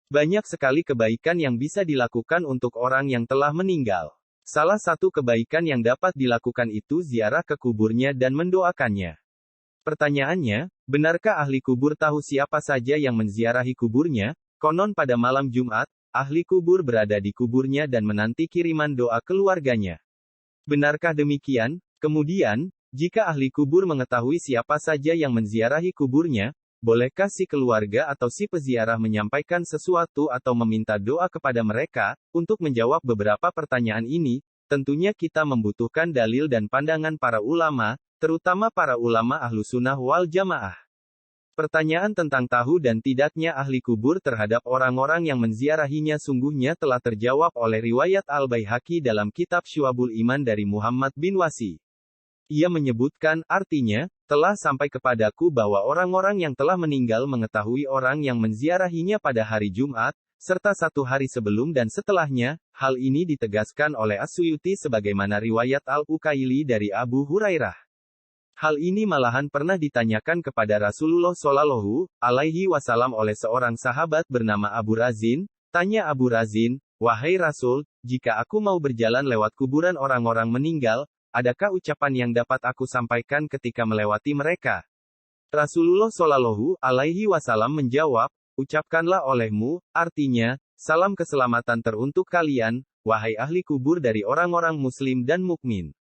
Banyak sekali kebaikan yang bisa dilakukan untuk orang yang telah meninggal. Salah satu kebaikan yang dapat dilakukan itu ziarah ke kuburnya dan mendoakannya. Pertanyaannya, benarkah ahli kubur tahu siapa saja yang menziarahi kuburnya? Konon pada malam Jumat, ahli kubur berada di kuburnya dan menanti kiriman doa keluarganya. Benarkah demikian? Kemudian, jika ahli kubur mengetahui siapa saja yang menziarahi kuburnya, bolehkah si keluarga atau si peziarah menyampaikan sesuatu atau meminta doa kepada mereka? Untuk menjawab beberapa pertanyaan ini, tentunya kita membutuhkan dalil dan pandangan para ulama, terutama para ulama Ahlussunnah wal Jamaah. Pertanyaan tentang tahu dan tidaknya ahli kubur terhadap orang-orang yang menziarahinya sungguhnya telah terjawab oleh riwayat Al-Baihaqi dalam kitab Syu'abul Iman dari Muhammad bin Wasi. Ia menyebutkan, artinya, telah sampai kepadaku bahwa orang-orang yang telah meninggal mengetahui orang yang menziarahinya pada hari Jumat, serta 1 hari sebelum dan setelahnya. Hal ini ditegaskan oleh As-Suyuti sebagaimana riwayat Al-Ukaili dari Abu Hurairah. Hal ini malahan pernah ditanyakan kepada Rasulullah Shallallahu Alaihi Wasallam oleh seorang sahabat bernama Abu Razin. Tanya Abu Razin, "Wahai Rasul, jika aku mau berjalan lewat kuburan orang-orang meninggal, adakah ucapan yang dapat aku sampaikan ketika melewati mereka?" Rasulullah Shallallahu Alaihi Wasallam menjawab, "Ucapkanlah olehmu," artinya, salam keselamatan teruntuk kalian, wahai ahli kubur dari orang-orang muslim dan mukmin.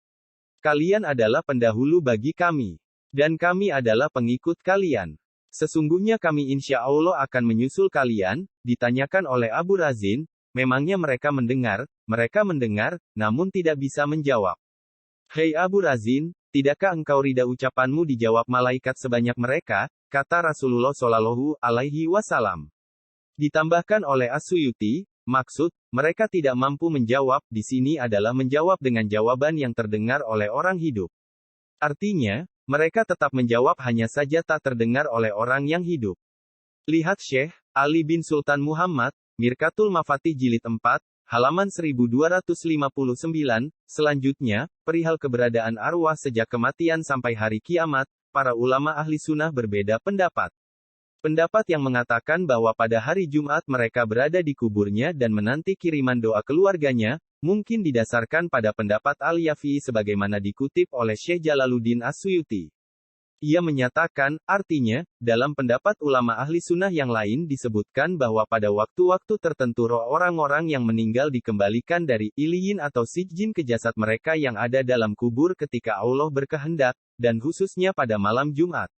Kalian adalah pendahulu bagi kami. Dan kami adalah pengikut kalian. Sesungguhnya kami insya Allah akan menyusul kalian. Ditanyakan oleh Abu Razin, memangnya mereka mendengar, namun tidak bisa menjawab. "Hei Abu Razin, tidakkah engkau ridha ucapanmu dijawab malaikat sebanyak mereka?" kata Rasulullah Shallallahu Alaihi Wasallam. Ditambahkan oleh As-Suyuti, maksud, mereka tidak mampu menjawab, di sini adalah menjawab dengan jawaban yang terdengar oleh orang hidup. Artinya, mereka tetap menjawab hanya saja tak terdengar oleh orang yang hidup. Lihat Syekh Ali bin Sultan Muhammad, Mirkatul Mafatih Jilid 4, halaman 1259, selanjutnya, perihal keberadaan arwah sejak kematian sampai hari kiamat, para ulama ahli sunnah berbeda pendapat. Pendapat yang mengatakan bahwa pada hari Jumat mereka berada di kuburnya dan menanti kiriman doa keluarganya, mungkin didasarkan pada pendapat Al-Yafi'i sebagaimana dikutip oleh Syekh Jalaluddin As-Suyuti. Ia menyatakan, artinya, dalam pendapat ulama ahli sunnah yang lain disebutkan bahwa pada waktu-waktu tertentu roh orang-orang yang meninggal dikembalikan dari Iliyin atau Sijjin ke jasad mereka yang ada dalam kubur ketika Allah berkehendak, dan khususnya pada malam Jumat.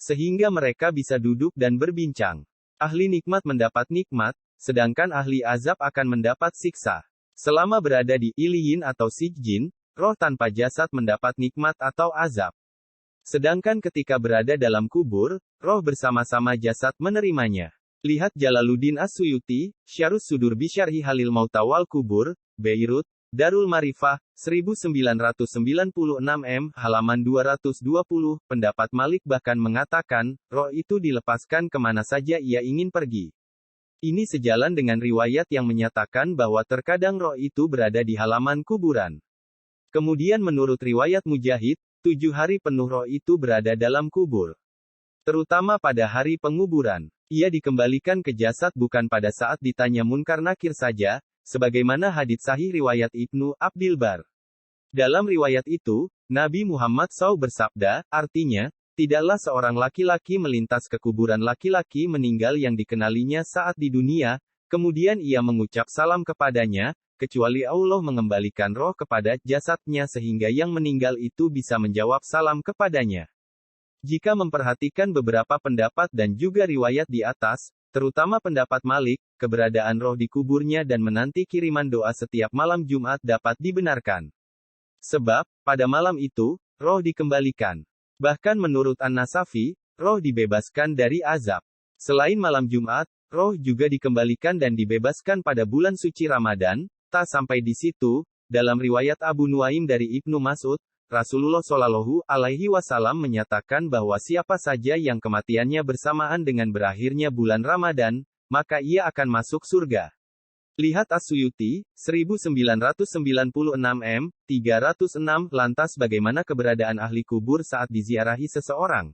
Sehingga mereka bisa duduk dan berbincang. Ahli nikmat mendapat nikmat, sedangkan ahli azab akan mendapat siksa. Selama berada di Iliyin atau Sijjin, roh tanpa jasad mendapat nikmat atau azab. Sedangkan ketika berada dalam kubur, roh bersama-sama jasad menerimanya. Lihat Jalaluddin As-Suyuti, Syarhus Sudur Bisyarhi Halil Mauta wal Kubur, Beirut, Darul Marifah, 1996 m, halaman 220, pendapat Malik bahkan mengatakan, roh itu dilepaskan kemana saja ia ingin pergi. Ini sejalan dengan riwayat yang menyatakan bahwa terkadang roh itu berada di halaman kuburan. Kemudian menurut riwayat Mujahid, 7 hari penuh roh itu berada dalam kubur. Terutama pada hari penguburan. Ia dikembalikan ke jasad bukan pada saat ditanya Munkar Nakir saja, sebagaimana hadits sahih riwayat Ibnu Abdil Bar. Dalam riwayat itu, Nabi Muhammad SAW bersabda, artinya, tidaklah seorang laki-laki melintas ke kuburan laki-laki meninggal yang dikenalinya saat di dunia, kemudian ia mengucap salam kepadanya, kecuali Allah mengembalikan roh kepada jasadnya sehingga yang meninggal itu bisa menjawab salam kepadanya. Jika memperhatikan beberapa pendapat dan juga riwayat di atas, terutama pendapat Malik, keberadaan roh di kuburnya dan menanti kiriman doa setiap malam Jumat dapat dibenarkan. Sebab, pada malam itu, roh dikembalikan. Bahkan menurut An-Nasafi, roh dibebaskan dari azab. Selain malam Jumat, roh juga dikembalikan dan dibebaskan pada bulan suci Ramadan. Tak sampai di situ, dalam riwayat Abu Nuaim dari Ibnu Mas'ud, Rasulullah Shallallahu Alaihi Wasallam menyatakan bahwa siapa saja yang kematiannya bersamaan dengan berakhirnya bulan Ramadan, maka ia akan masuk surga. Lihat As-Suyuti, 1996 m, 306, lantas bagaimana keberadaan ahli kubur saat diziarahi seseorang?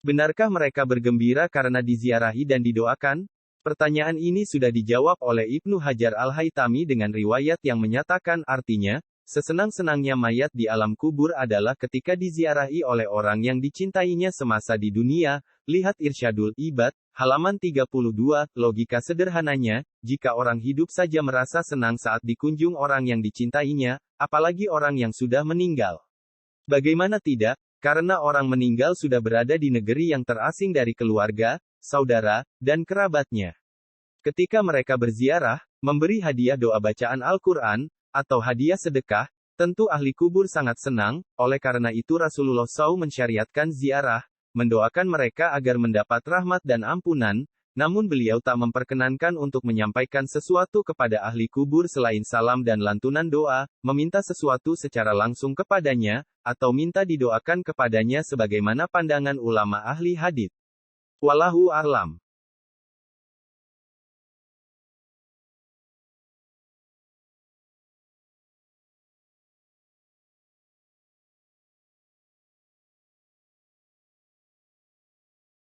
Benarkah mereka bergembira karena diziarahi dan didoakan? Pertanyaan ini sudah dijawab oleh Ibnu Hajar Al-Haytami dengan riwayat yang menyatakan artinya, sesenang-senangnya mayat di alam kubur adalah ketika diziarahi oleh orang yang dicintainya semasa di dunia. Lihat Irsyadul Ibad, halaman 32, logika sederhananya, jika orang hidup saja merasa senang saat dikunjung orang yang dicintainya, apalagi orang yang sudah meninggal. Bagaimana tidak? Karena orang meninggal sudah berada di negeri yang terasing dari keluarga, saudara, dan kerabatnya. Ketika mereka berziarah, memberi hadiah doa bacaan Al-Quran, atau hadiah sedekah, tentu ahli kubur sangat senang. Oleh karena itu Rasulullah SAW mensyariatkan ziarah, mendoakan mereka agar mendapat rahmat dan ampunan, namun beliau tak memperkenankan untuk menyampaikan sesuatu kepada ahli kubur selain salam dan lantunan doa, meminta sesuatu secara langsung kepadanya, atau minta didoakan kepadanya sebagaimana pandangan ulama ahli hadits. Wallahu a'lam.